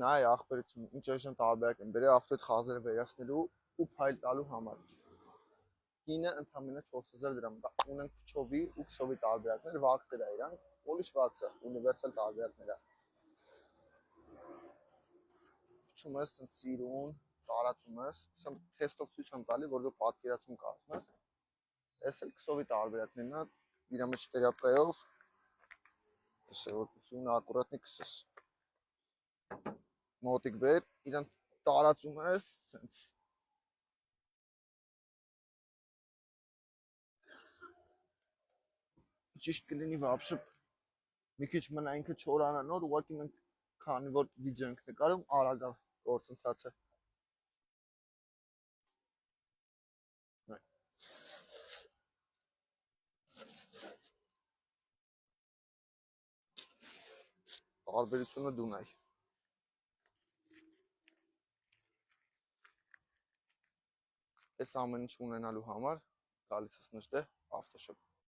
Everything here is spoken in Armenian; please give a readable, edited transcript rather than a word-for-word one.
նայ ախպերություն ինչ այժմ տարբերակ են բերել ավտոյդ խազերը վերացնելու ու փայլ տալու համար։ Կինը ընդամենը 4000 դրամ ունենք փչովի ու քսովի տարբերակներ, վաքսեր է իրանք, պոլիշ վաքսը, ունիվերսալ տարբերակներ է։ Փչում ես սիրուն, տարածում ես, ասեմ թեստով ցույց եմ տալի, որ դու պատկերացում կազմես։ Այս էլ քսովի տարբերակներն է, իր մեջ տերապկայով Սեւորություն ակուրատնի քսես։ Մոտիկ բեր, իրան տարածում ես, սենց ճիշտ կլինի վաբշը մի քիչ մնա ինքը չորանա նոր, ուղղակի մենք քանի որ վիդեո ենք նկարում, արագ է գործընթացը։ Տարբերությունը դու նայ։ Այս ամեն ինչ ունենալու համար գալիս ես նշտե ավտոշոպ։